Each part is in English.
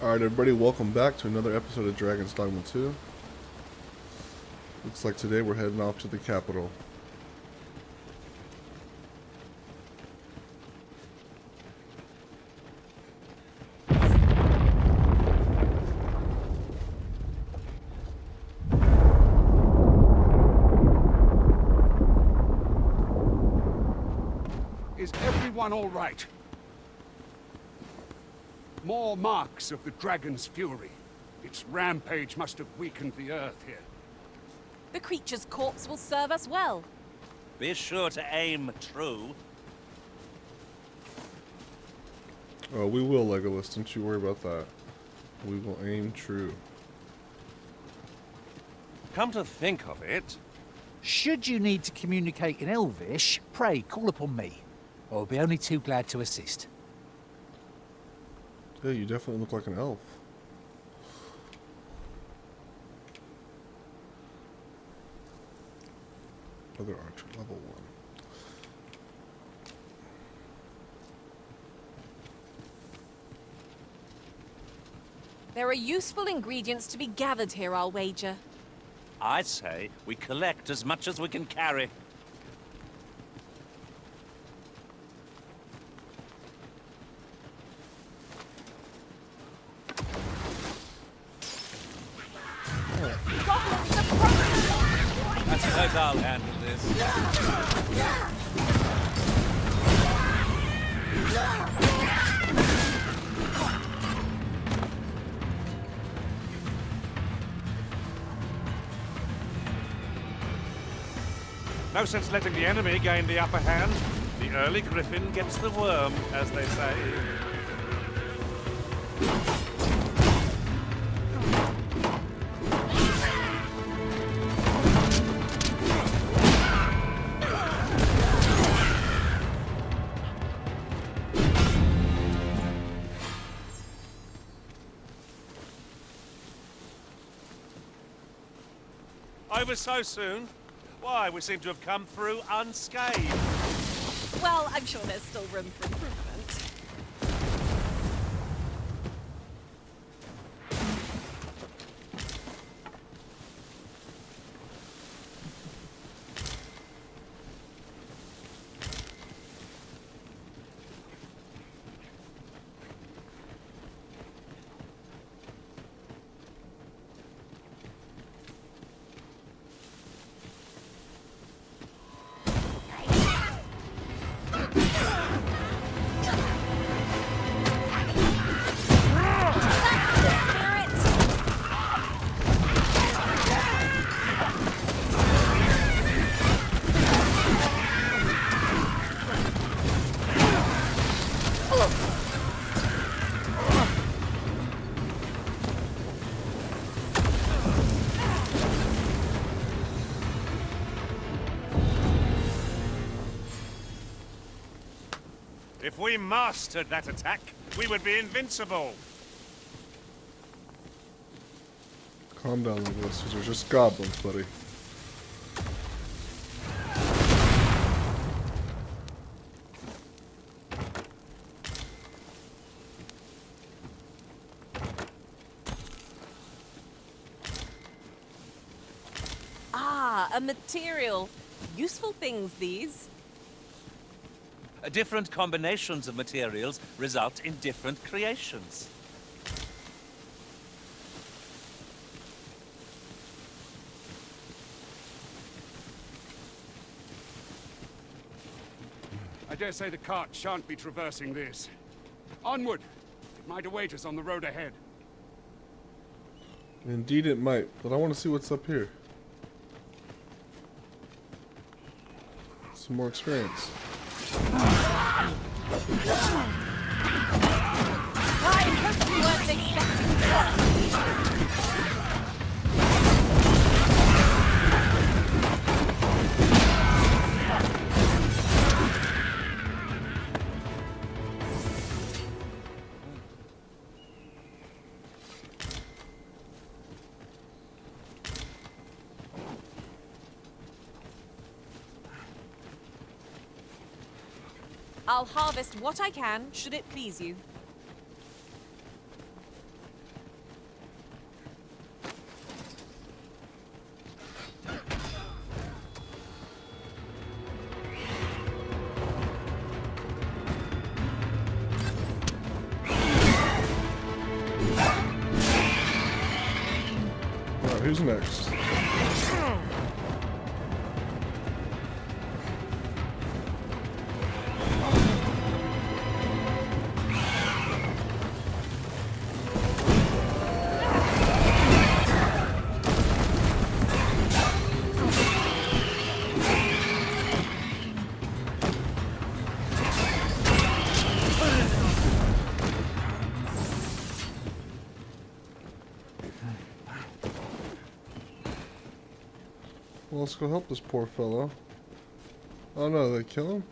Alright everybody, welcome back to another episode of Dragon's Dogma 2. Looks like today we're heading off to the capital. Is everyone all right? More marks of the dragon's fury. Its rampage must have weakened the earth here. The creature's corpse will serve us well. Be sure to aim true. Oh, we will, Legolas. Don't you worry about that. We will aim true. Come to think of it, Should you need to communicate in Elvish, pray call upon me. I'll be only too glad to assist. Yeah, you definitely look like an elf. Other archer, level 1. There are useful ingredients to be gathered here, I'll wager. I'd say we collect as much as we can carry. I suppose I'll handle this. No sense letting the enemy gain the upper hand. The early griffin gets the worm, as they say. Over so soon? Why, we seem to have come through unscathed. Well, I'm sure there's still room for improvement. If we mastered that attack, we would be invincible. Calm down, Legolas. These are just goblins, buddy. Ah, a material. Useful things, these. Different combinations of materials result in different creations. I dare say the cart shan't be traversing this. Onward! It might await us on the road ahead. Indeed it might, but I want to see what's up here. Some more experience. I hope you weren't expecting that. I'll harvest what I can, should it please you. who's next? Well, let's go help this poor fellow. Oh no, they kill him?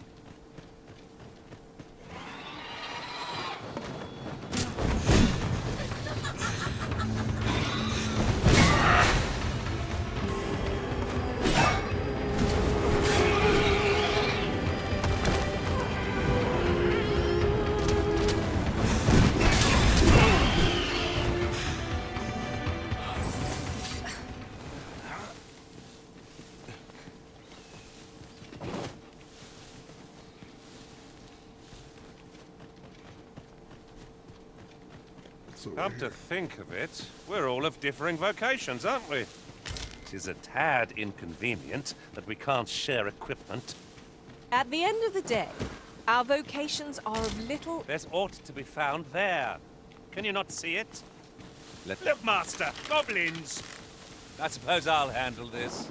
Come to think of it, we're all of differing vocations, aren't we? It is a tad inconvenient that we can't share equipment. At the end of the day, our vocations are of little... There's aught to be found there. Can you not see it? Look, Master! Goblins! I suppose I'll handle this.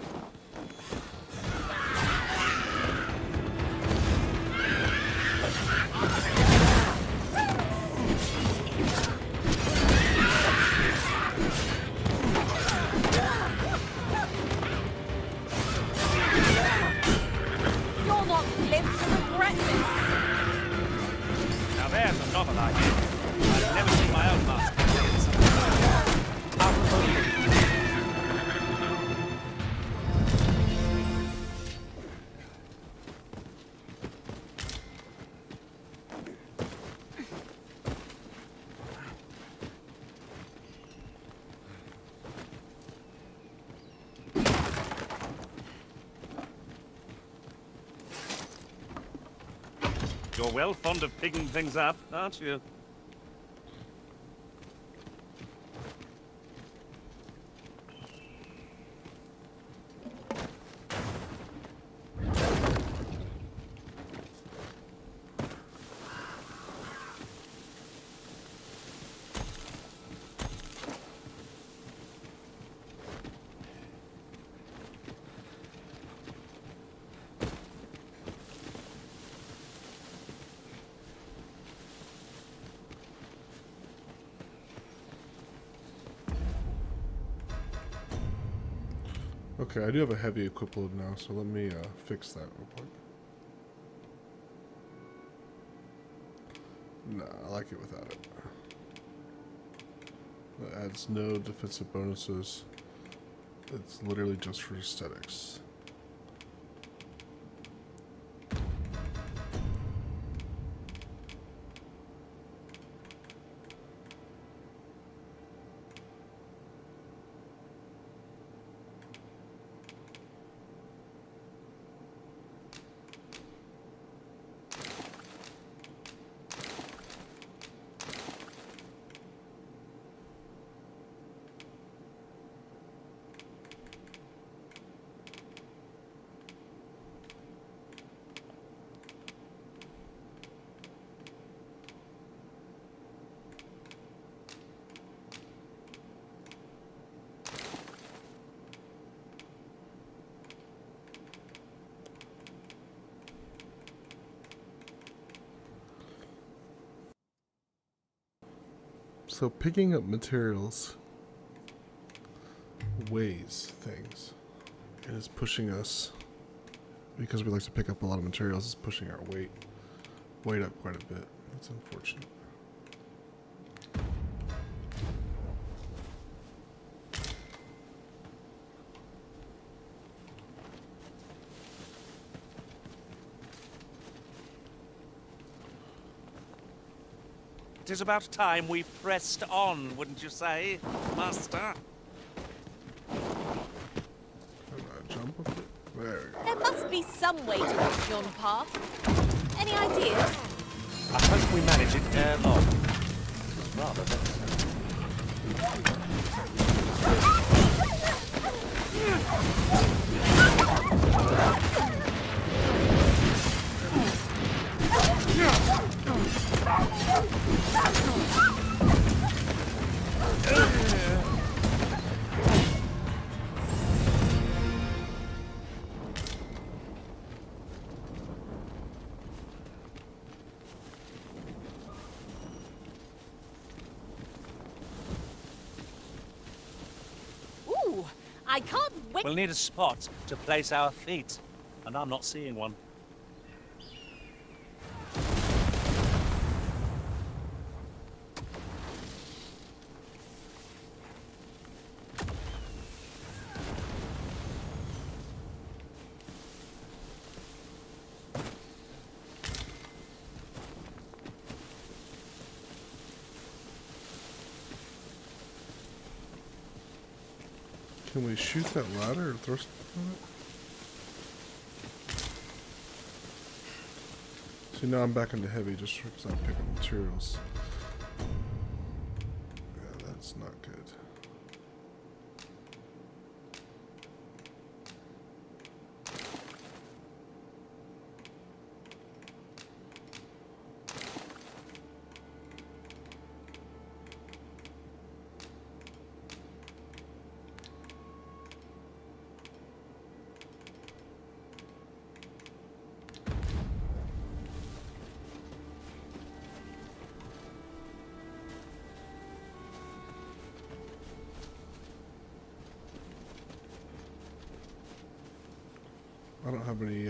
You're not live to regret this. Now there's a novel idea. I've never seen my own master. You're well fond of picking things up, aren't you? Okay, I do have a heavy equip load now, so let me fix that real quick. Nah, I like it without it. That adds no defensive bonuses. It's literally just for aesthetics. So picking up materials weighs things. It is pushing us, because we like to pick up a lot of materials, it's pushing our weight up quite a bit. That's unfortunate. It is about time we pressed on, wouldn't you say, Master? Can I jump up it? There we go. There must be some way to reach yon path. Any ideas? I hope we manage it ere long. Rather than... I can't wait. We'll need a spot to place our feet, and I'm not seeing one. Can we shoot that ladder or throw something on it? See, now I'm back into heavy just because I pick up materials. Yeah, that's not good. I don't have any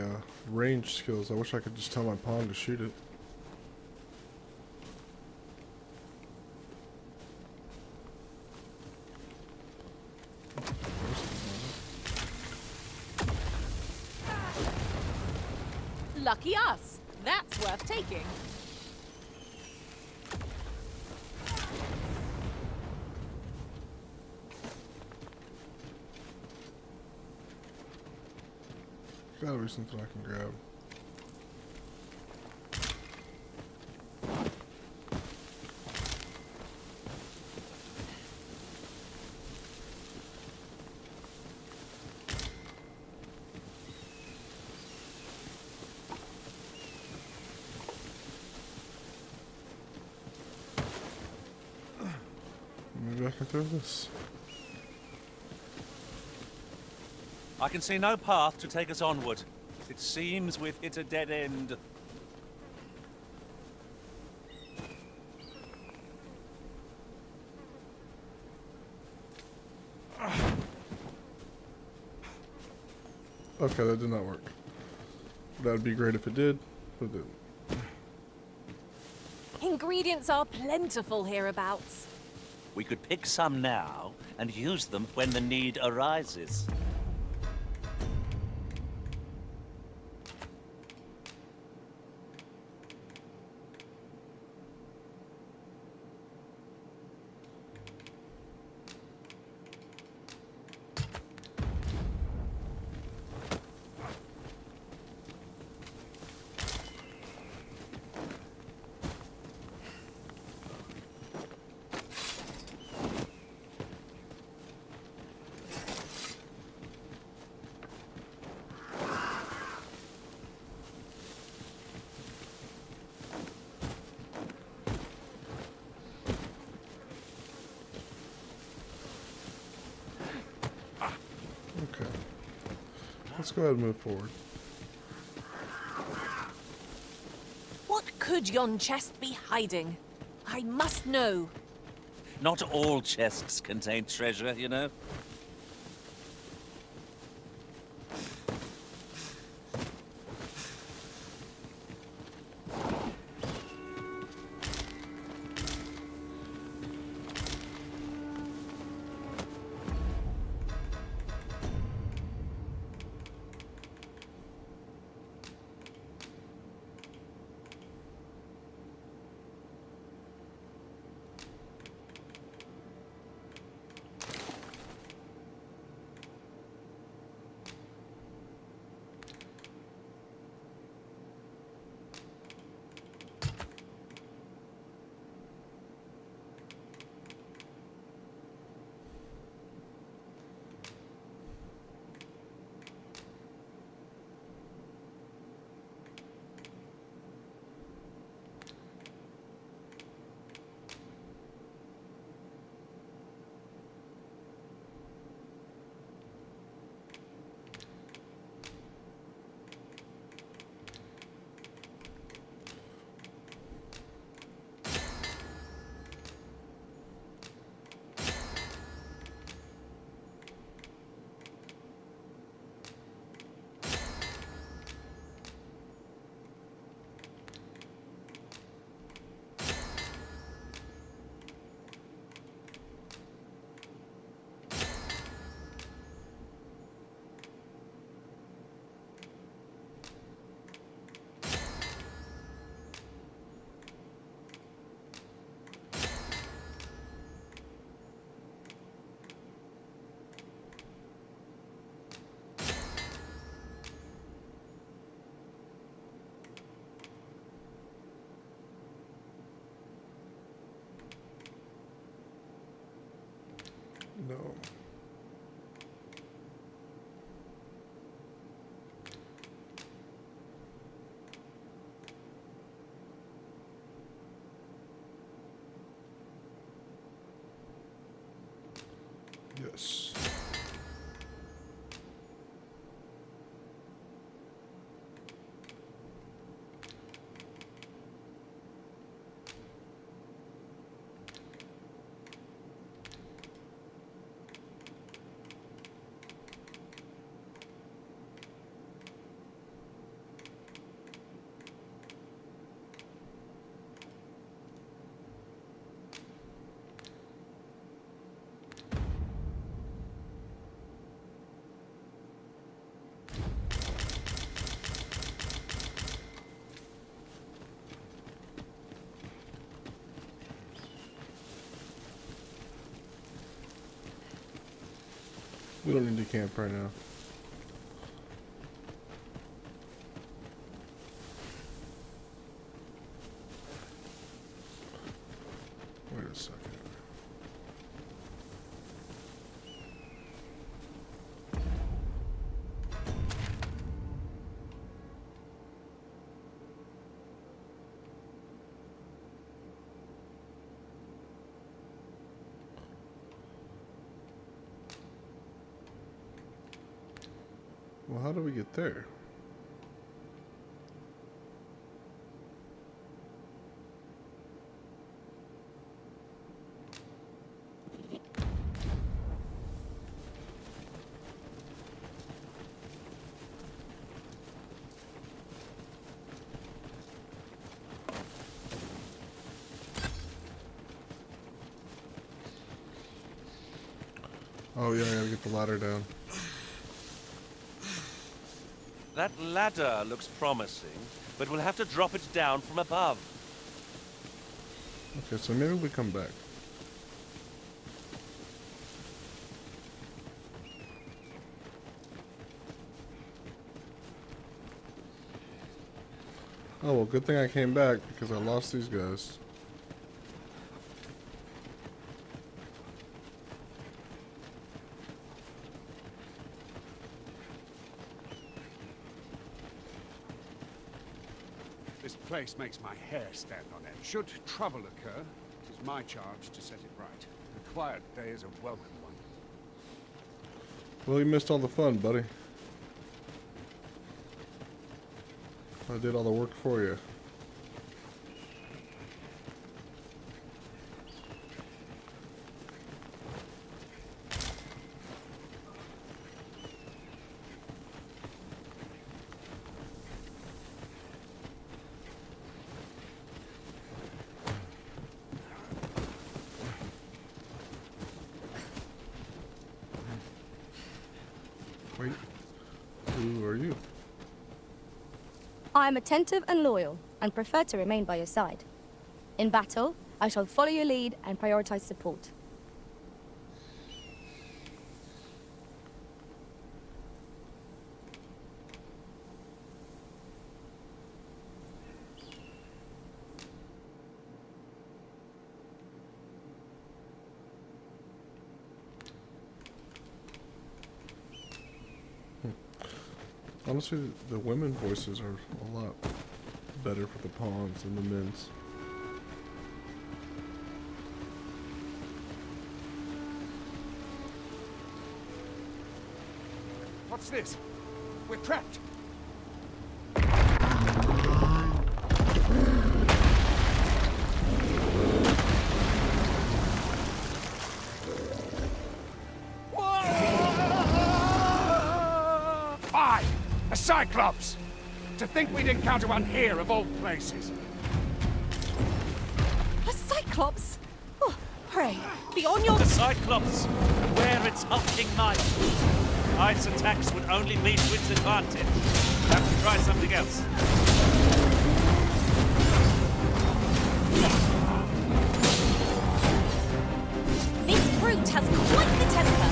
range skills. I wish I could just tell my pawn to shoot it. Lucky us. That's worth taking. Gotta be something I can grab. Maybe I can throw this. I can see no path to take us onward. It seems we've hit a dead end. Okay, that did not work. That'd be great if it did, but it didn't. Ingredients are plentiful hereabouts. We could pick some now and use them when the need arises. Okay. Let's go ahead and move forward. What could yon chest be hiding? I must know. Not all chests contain treasure, you know. No. Yes. We don't need to camp right now. Wait a second. Well, how do we get there? Oh yeah, I gotta get the ladder down. That ladder looks promising, but we'll have to drop it down from above. Okay, so maybe we come back. Oh well, good thing I came back because I lost these guys. This place makes my hair stand on end. Should trouble occur, it is my charge to set it right. A quiet day is a welcome one. Well, you missed all the fun, buddy. I did all the work for you. Wait, who are you? I am attentive and loyal, and prefer to remain by your side. In battle, I shall follow your lead and prioritize support. Honestly, the women voices are a lot better for the pawns than the men's. What's this? We're trapped. Fie! A Cyclops! To think we'd encounter one here of all places. A Cyclops? Oh, pray, be on your... The Cyclops, where its hulking might. Ice attacks would only be to its advantage. Have to try something else. This brute has quite the temper.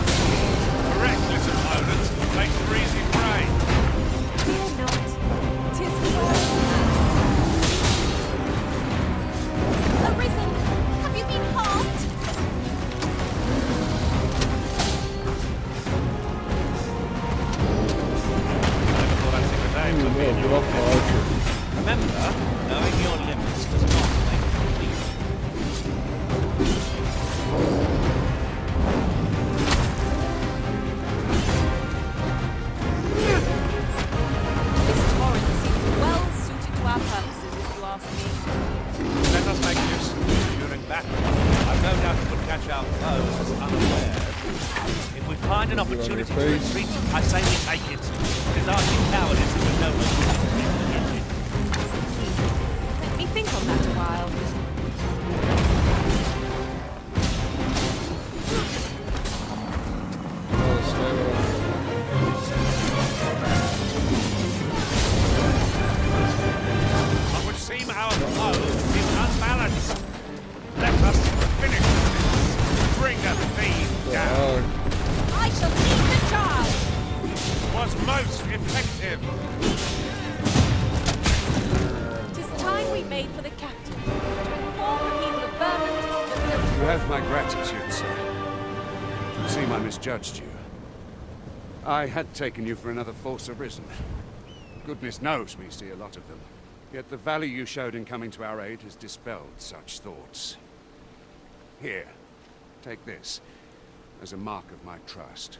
A reckless opponent makes for easy prey. Fear not. 'Tis well. Arisen, have you been harmed? catch our foes unawares. If we find an Put it on your opportunity to face. retreat, I say we take it. It is our cowardice that we know we're Let me think on that a while. Oh, stamina. What would seem our foe is unbalanced. Let us finish this. Bring a thief down. I shall lead the charge! Was most effective. 'Tis time we made for the captain, to inform the people of Vermont that You have my gratitude, sir. It would seem I misjudged you. I had taken you for another force arisen. Goodness knows we see a lot of them. Yet the value you showed in coming to our aid has dispelled such thoughts. Here, take this, as a mark of my trust.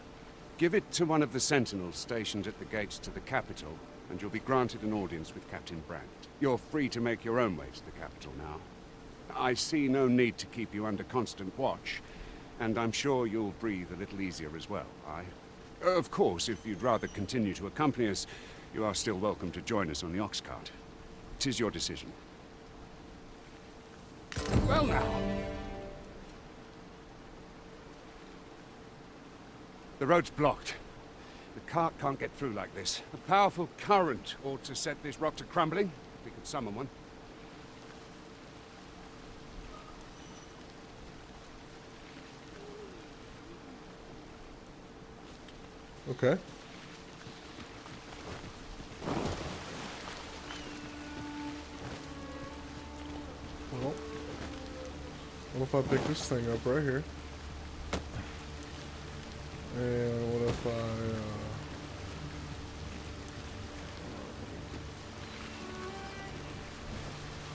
Give it to one of the sentinels stationed at the gates to the capital, and you'll be granted an audience with Captain Brandt. You're free to make your own way to the capital now. I see no need to keep you under constant watch, and I'm sure you'll breathe a little easier as well. Of course, if you'd rather continue to accompany us, you are still welcome to join us on the ox cart. 'Tis your decision. Well now. The road's blocked. The cart can't get through like this. A powerful current ought to set this rock to crumbling. We could summon one. Okay. Well, what if I pick this thing up right here? And what if I,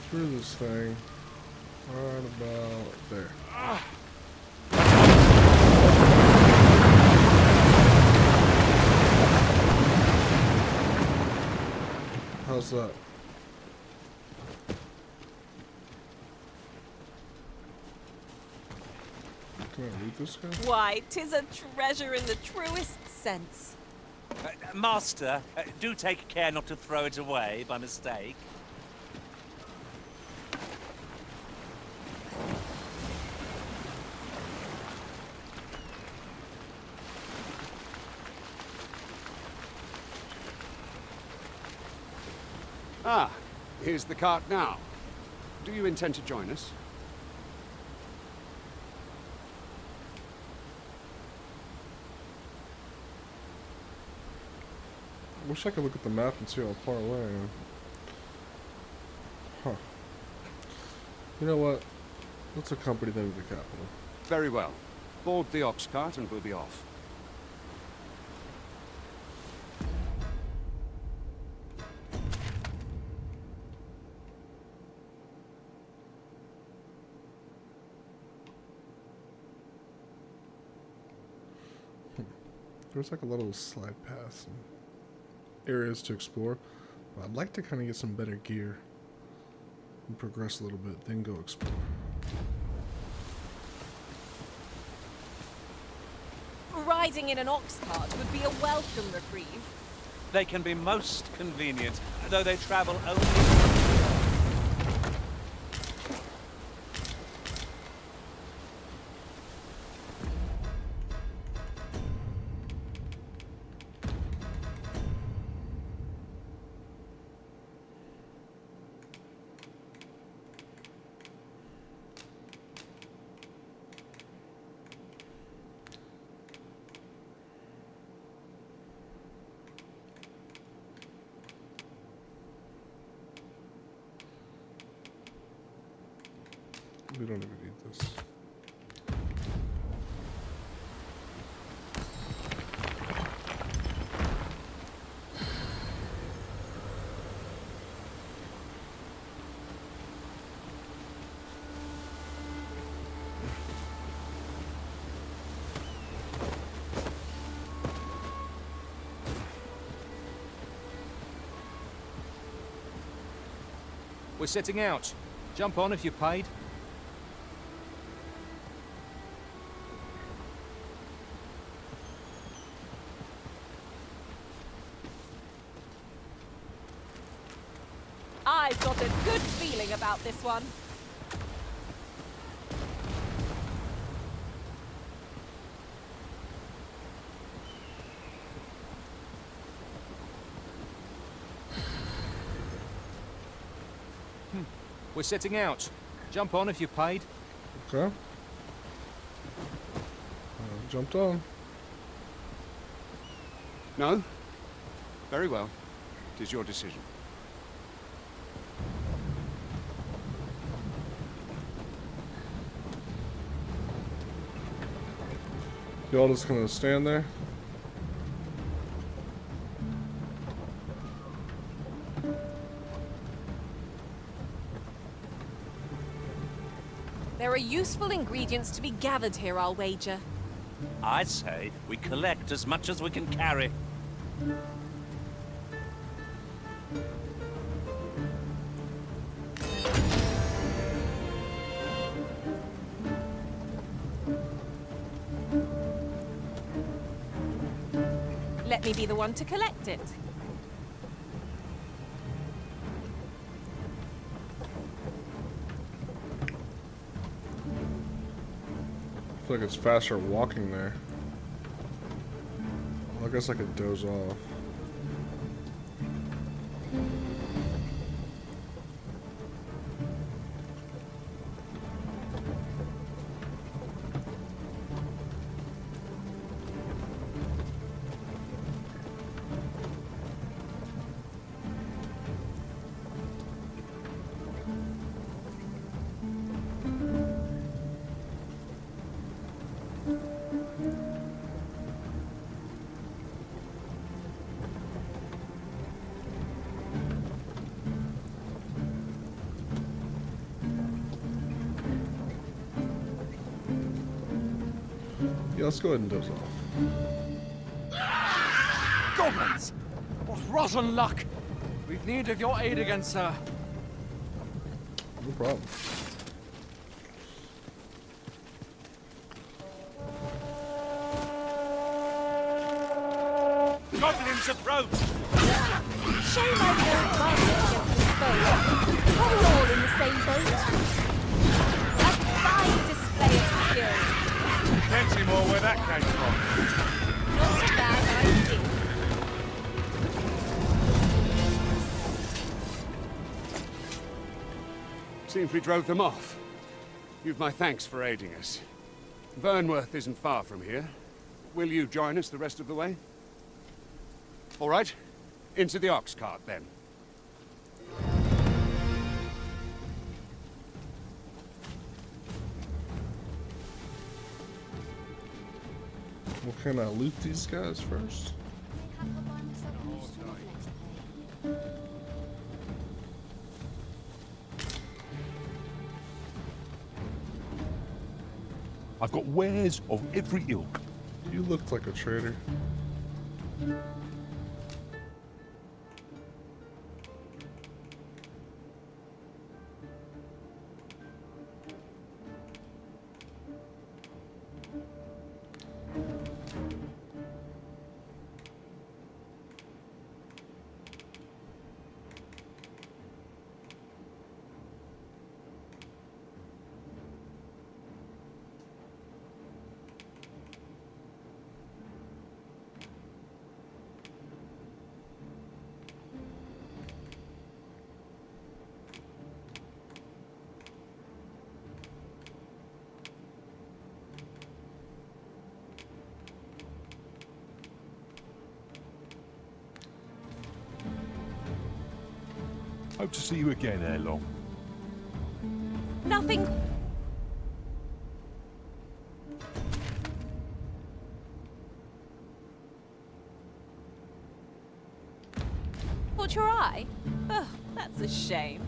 through this thing, right about there. How's that? Can I read this guy? why, 'tis a treasure in the truest sense. Master, do take care not to throw it away by mistake. Ah, here's the cart now. Do you intend to join us? I wish I could look at the map and see how far away I am. Huh. You know what? Let's accompany them to the capital. Very well. Board the ox cart and we'll be off. There's like a lot of slide paths and areas to explore. But I'd like to kind of get some better gear and progress a little bit, then go explore. Riding in an ox cart would be a welcome reprieve. They can be most convenient, though they travel only... We don't even need this. We're setting out. Jump on if you're paid. I've got a good feeling about this one. We're setting out. Jump on if you paid. Okay. Jumped on. No? Very well. It is your decision. Y'all just gonna stand there? There are useful ingredients to be gathered here, I'll wager. I'd say we collect as much as we can carry. Let me be the one to collect it. I feel like it's faster walking there. Well, I guess I could doze off. Yeah, let's go ahead and doze off. Goblins! What rotten luck! We've need of your aid again, sir. No problem. Goblins approach! Shame I don't advantage against this foe. Are we all in the same boat? A fine display of skill. Plenty more where that came from. Not a bad idea. Seems we drove them off. You've my thanks for aiding us. Vernworth isn't far from here. Will you join us the rest of the way? All right. Into the ox cart, then. Well, can I loot these guys first? I've got wares of every ilk. You looked like a trader. Hope to see you again ere long. Nothing. Caught your eye? Oh, that's a shame.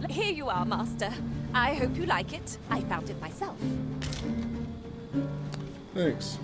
Here you are, Master. I hope you like it. I found it myself. Thanks.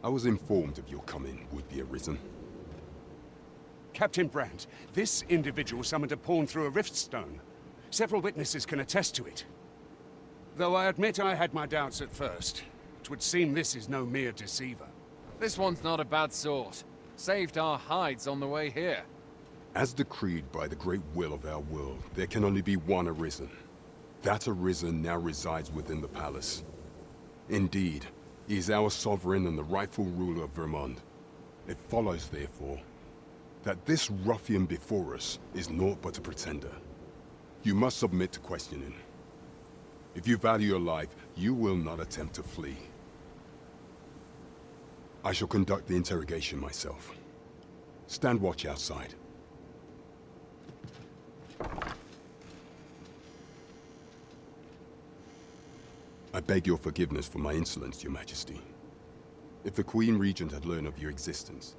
I was informed of your coming, would-be Arisen. Captain Brandt, this individual summoned a pawn through a rift stone. Several witnesses can attest to it. Though I admit I had my doubts at first. It would seem this is no mere deceiver. This one's not a bad sort. Saved our hides on the way here. As decreed by the great will of our world, there can only be one Arisen. That Arisen now resides within the palace. Indeed, he is our sovereign and the rightful ruler of Vermont. It follows, therefore, that this ruffian before us is naught but a pretender. You must submit to questioning. If you value your life, you will not attempt to flee. I shall conduct the interrogation myself. Stand watch outside. I beg your forgiveness for my insolence, Your Majesty. If the Queen Regent had learned of your existence,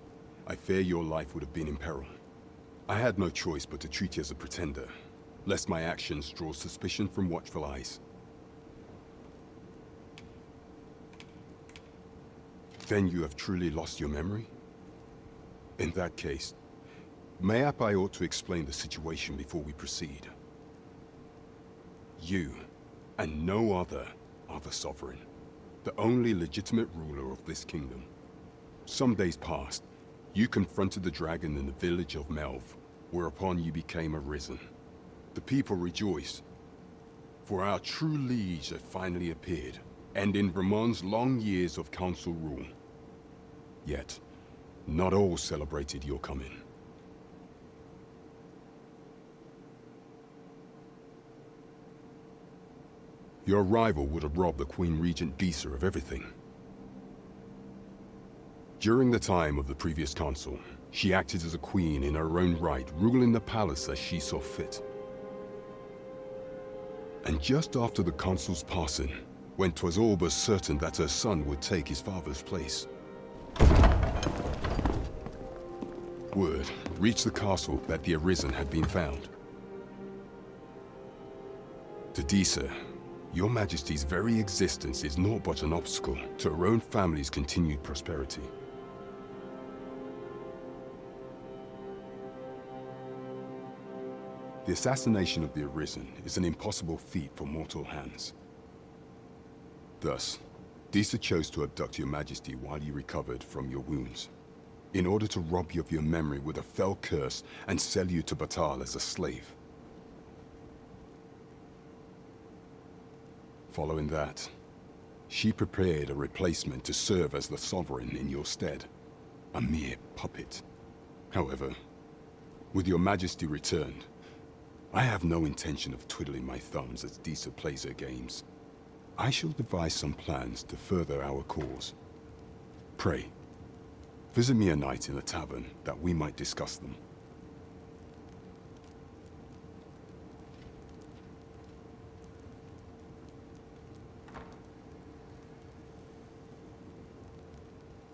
I fear your life would have been in peril. I had no choice but to treat you as a pretender, lest my actions draw suspicion from watchful eyes. Then you have truly lost your memory? In that case, mayhap I ought to explain the situation before we proceed. You, and no other, are the sovereign, the only legitimate ruler of this kingdom. Some days past, you confronted the dragon in the village of Melv, whereupon you became Arisen. The people rejoiced, for our true liege had finally appeared, ending Vermont's long years of council rule. Yet, not all celebrated your coming. Your arrival would have robbed the Queen Regent Disa of everything. During the time of the previous consul, she acted as a queen in her own right, ruling the palace as she saw fit. And just after the consul's passing, when 'twas all but certain that her son would take his father's place, word reached the castle that the Arisen had been found. To Disa, Your Majesty's very existence is naught but an obstacle to her own family's continued prosperity. The assassination of the Arisen is an impossible feat for mortal hands. Thus, Disa chose to abduct Your Majesty while you recovered from your wounds, in order to rob you of your memory with a fell curse and sell you to Batal as a slave. Following that, she prepared a replacement to serve as the sovereign in your stead, a mere puppet. However, with Your Majesty returned, I have no intention of twiddling my thumbs as Disa plays her games. I shall devise some plans to further our cause. Pray, visit me a night in the tavern that we might discuss them.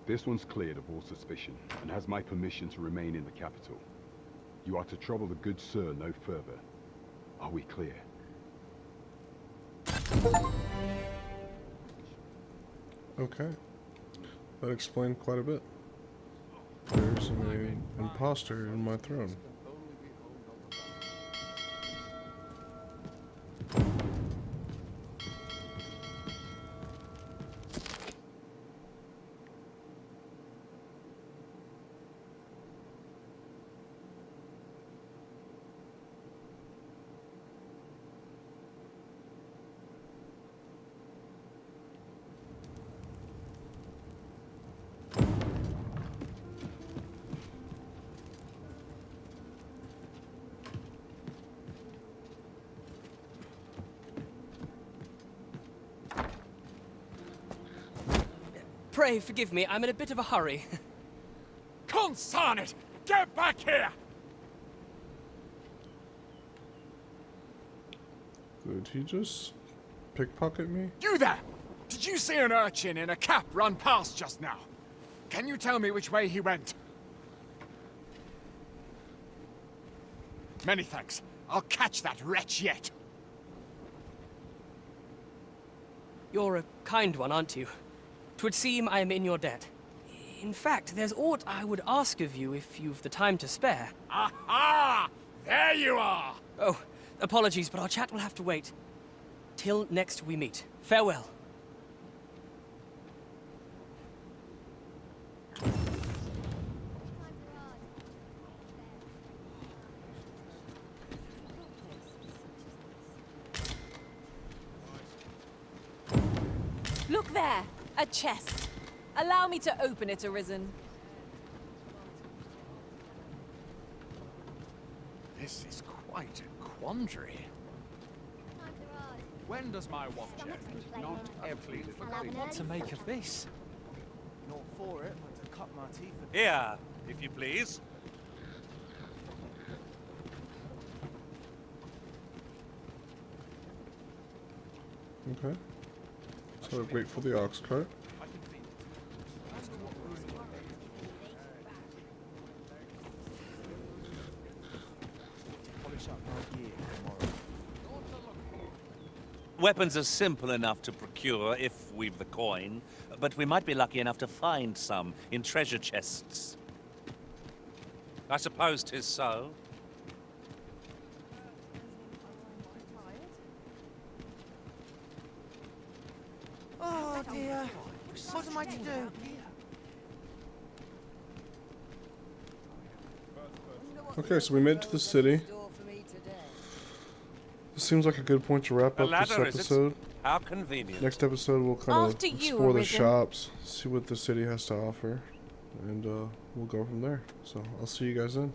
This one's cleared of all suspicion and has my permission to remain in the capital. You are to trouble the good sir no further. Are we clear? Okay. That explained quite a bit. There's an imposter in my throne. Pray forgive me, I'm in a bit of a hurry. Consign it! Get back here! Did he just pickpocket me? You there! Did you see an urchin in a cap run past just now? Can you tell me which way he went? Many thanks. I'll catch that wretch yet. You're a kind one, aren't you? 'Twould seem I am in your debt. In fact, there's aught I would ask of you if you've the time to spare. Aha! There you are! Oh, apologies, but our chat will have to wait. Till next we meet. Farewell. Look there! A chest. Allow me to open it, Arisen. This is quite a quandary. When does my watch end? Not every little thing. What to make of this? Not for it, but to cut my teeth. Here, if you please. Okay. So wait for the ox cart. Polish up my gear tomorrow. Weapons are simple enough to procure if we've the coin, but we might be lucky enough to find some in treasure chests. I suppose 'tis so. Oh dear. What am I to do? Okay, so we made it to the city. This seems like a good point to wrap A up this ladder, is it? episode. How convenient. Next episode, we'll kind of After you, explore the Arisen. shops, see what the city has to offer, and we'll go from there. So I'll see you guys then.